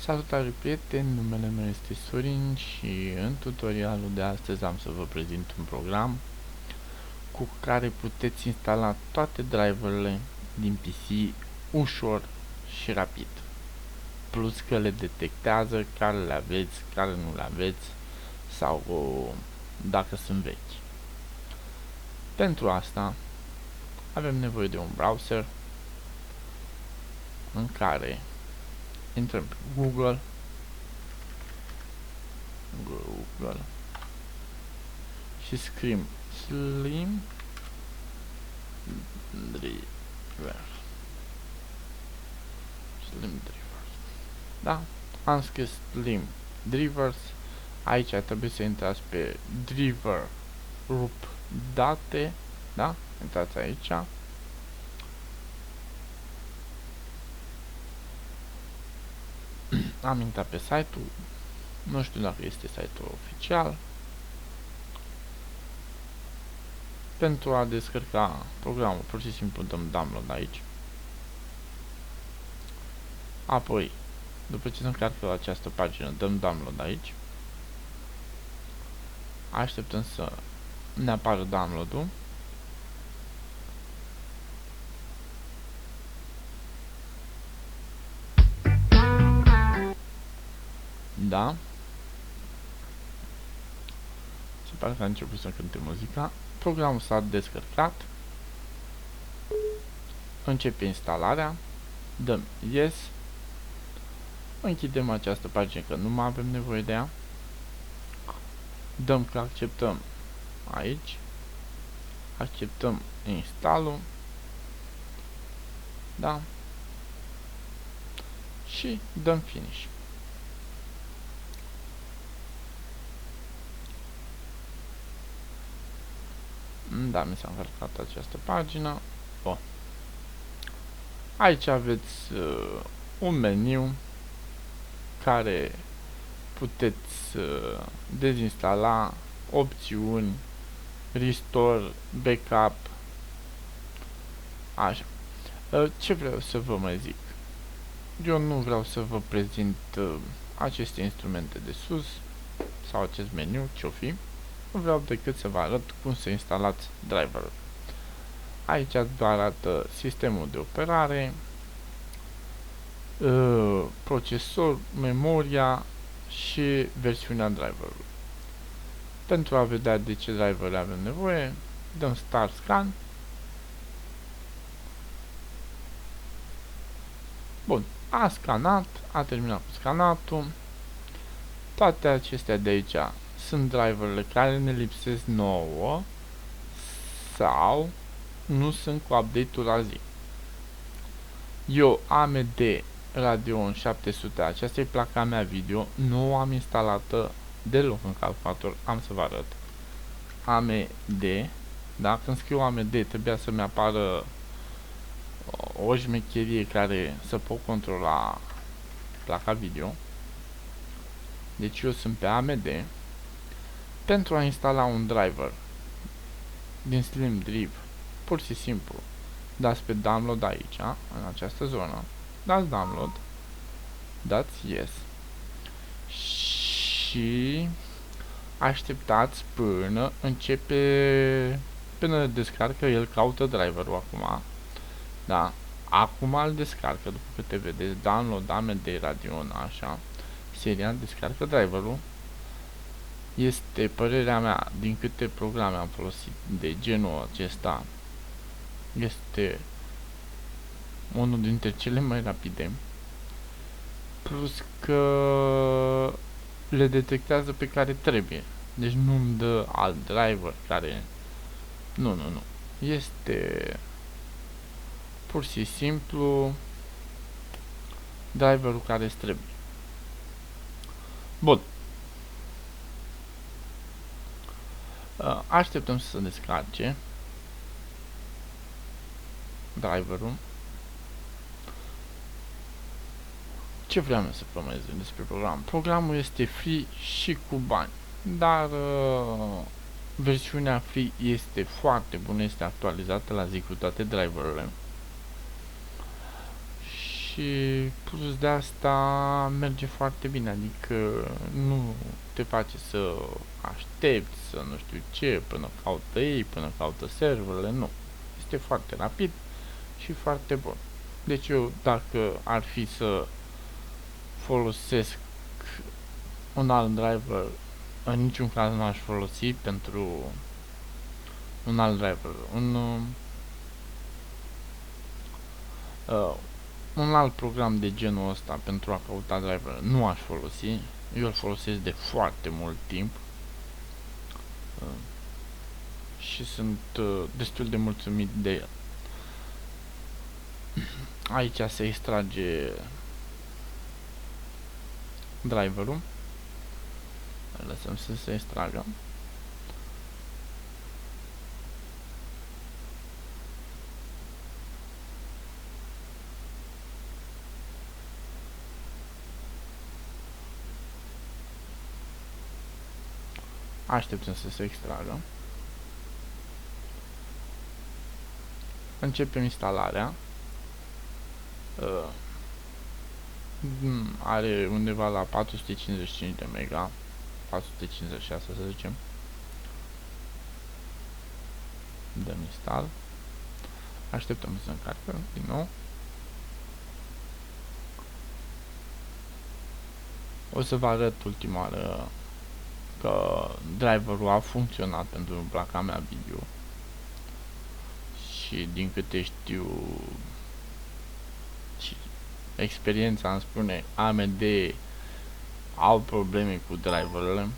Salutare prieteni, numele meu este Sorin și în tutorialul de astăzi am să vă prezint un program cu care puteți instala toate driverele din PC ușor și rapid. Plus că le detectează care le aveți, care nu le aveți sau dacă sunt vechi. Pentru asta avem nevoie de un browser în care intrăm pe Google și scriem Slim Drivers. Da? Am scris Slim Drivers. Aici trebuie să intrați pe driver rup date. Da? Intrați aici. Am intrat pe site-ul. Nu știu dacă este site-ul oficial. Pentru a descărca programul, pur și simplu dăm download aici. Apoi, după ce se încarcă această pagină, dăm download aici. Așteptăm să ne apară download-ul. Da. Se pare că a început să cânte muzica. Programul s-a descărcat. Începe instalarea. Dăm yes. Închidem această pagină că nu mai avem nevoie de ea. Dăm că acceptăm aici. Acceptăm install-ul. Da. Și dăm finish. Da, mi s-a încărcat această pagină. Bun. Aici aveți un meniu care puteți dezinstala opțiuni, restore, backup. Așa. Ce vreau să vă mai zic? Eu nu vreau să vă prezint aceste instrumente de sus sau acest meniu, ce-o fi. Nu vreau decât să vă arăt cum să instalați driverul. Aici vă arată sistemul de operare, procesor, memoria și versiunea driverului. Pentru a vedea de ce driver avem nevoie, dăm Start Scan. Bun, a scanat, a terminat cu scanatul. Toate acestea de aici sunt driverele care ne lipsesc nouă sau nu sunt cu update-ul la zi. Eu AMD Radeon 700, aceasta e placa mea video, nu o am instalată deloc în calculator, am să vă arăt. AMD, da? Când scriu AMD trebuia să-mi apară o șmecherie care să pot controla placa video. Deci eu sunt pe AMD. Pentru a instala un driver din Slim Drive, pur și simplu dați pe download aici, în această zonă, dați download, dați yes și așteptați până începe, până descarcă, el caută driverul acum, da, acum îl descarcă, după câte vedeți, download AMD Radeon, așa, seria descarcă driverul. Este părerea mea, din câte programe am folosit de genul acesta, este unul dintre cele mai rapide, plus că le detectează pe care trebuie, deci nu îmi dă alt driver care, nu, este pur și simplu driverul care îți trebuie. Bun. Așteptăm să se descarce driverul. Ce vreau să vă mai zic despre program? Programul este free și cu bani, dar versiunea free este foarte bună, este actualizată la zi cu toate driverele. Și plus de asta merge foarte bine, adică nu te face să aștepți, să nu știu ce, până caută ei, până caută serverele, nu. Este foarte rapid și foarte bun. Deci eu, dacă ar fi să folosesc un alt driver, în niciun caz nu aș folosi pentru un alt driver, un alt program de genul ăsta pentru a căuta driver nu aș folosi. Eu îl folosesc de foarte mult timp și sunt destul de mulțumit de el. Aici se extrage driverul. Îl lăsăm să se extragă. Așteptăm să se extragă. Începem instalarea. Are undeva la 455 de mega, 456 să zicem. Dăm install. Așteptăm să se încarcă din nou. O să vă arăt ultima oară că driverul a funcționat pentru placa mea video. Și din câte știu și experiența îmi spune, AMD au probleme cu driverele.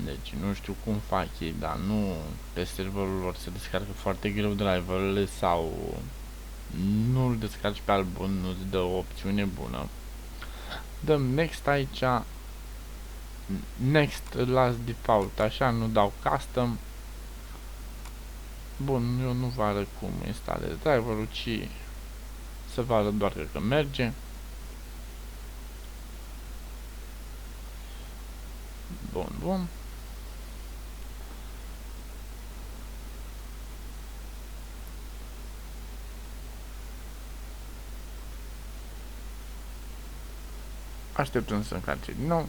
Deci nu știu cum fac ei, dar nu pe serverul lor se descarcă foarte greu driverele sau nu îl descarci pe alt bun, nu-ți dă o opțiune bună. Dăm next aici. Next îl las default, așa, nu dau custom. Bun, eu nu vă arăt cum instalez driverul, ci să vă arăt doar că merge. Bun, bun. Așteptăm să încarce din nou.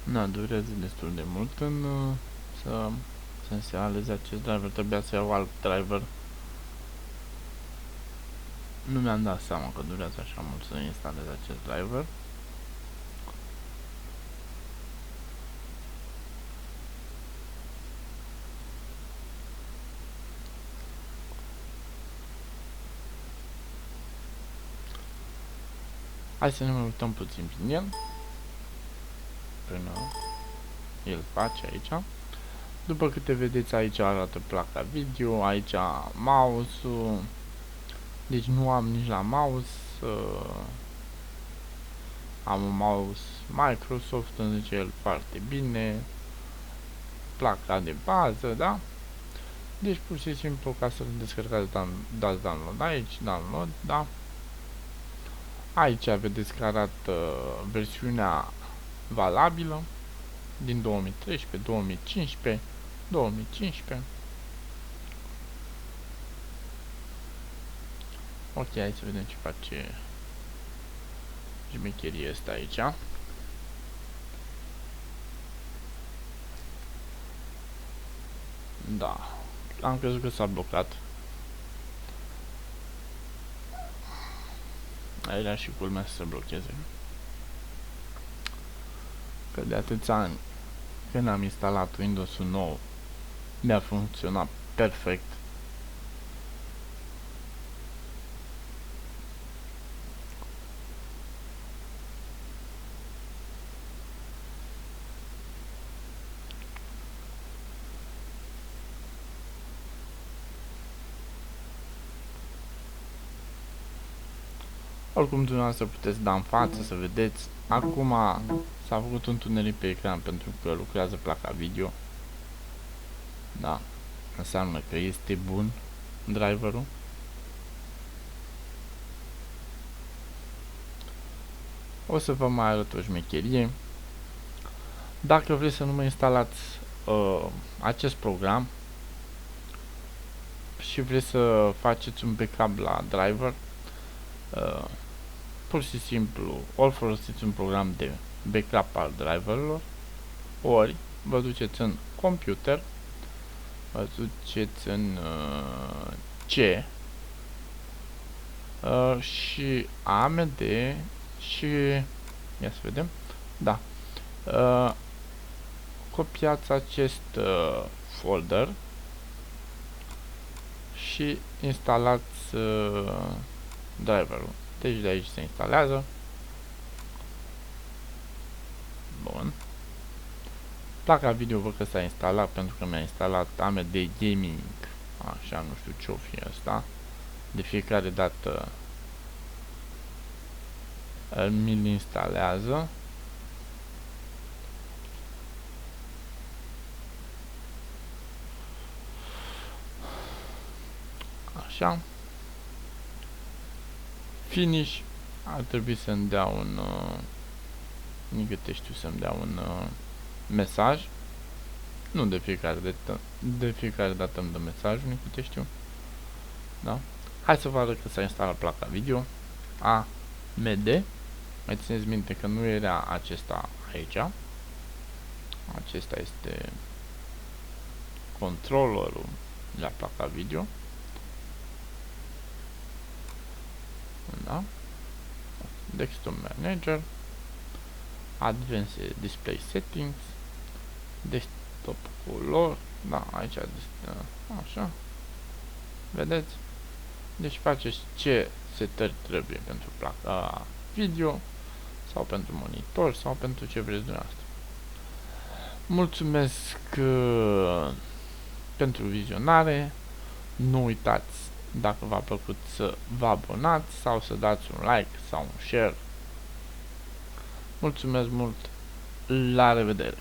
Da, durează destul de mult să instaleze acest driver. Trebuia să iau alt driver. Nu mi-am dat seama că durează așa mult să instalez acest driver. Hai să ne mai uităm puțin prin el. Până el face aici. După câte vedeți aici arată placa video, aici mouse-ul. Deci nu am nici la mouse. Am un mouse Microsoft, îmi zice el foarte bine. Placa de bază, da? Deci pur și simplu ca să-l descărcați dați download aici, download, da? Aici vedeți că arată versiunea valabilă din 2013, 2015, 2015. Ok, hai să vedem ce face șmecheria asta aici. Da, am crezut că s-a blocat. Aici și culmea să se blocheze. Că de atâția ani când am instalat Windows-ul nou mi-a funcționat perfect. Oricum dumneavoastră puteți da în față să vedeți. Acum s-a făcut un tuneric pe ecran pentru că lucrează placa video. Da. înseamnă că este bun driverul. O să vă mai arăt o șmecherie. Dacă vreți să nu mai instalați acest program și vreți să faceți un backup la driver, pur și simplu ori folosiți un program de backup al driverelor, ori vă duceți în computer, vă duceți în C și AMD și ia să vedem, da, copiați acest folder și instalați driverul. Deci de aici se instalează. Bun. Placa video văd că s-a instalat pentru că mi-a instalat AMD Gaming. Așa, nu știu ce-o fi asta. De fiecare dată mi-l instalează. Așa. Finish. Ar trebui să-mi dea un din câte știu să-mi dea un mesaj. Nu de fiecare dată, de fiecare dată îmi dă mesajul, din câte știu. Da? Hai să vă arăt că s-a instalat placa video AMD. Mai țineți minte că nu era acesta aici. Acesta este controllerul la placa video. Da? Desktop Manager, Advanced Display Settings, Desktop Color, da, aici, așa, vedeți? Deci faceți ce setări trebuie pentru placa video, sau pentru monitor, sau pentru ce vreți dumneavoastră. Mulțumesc pentru vizionare, nu uitați, dacă v-a plăcut, să vă abonați sau să dați un like sau un share. Mulțumesc mult, la revedere!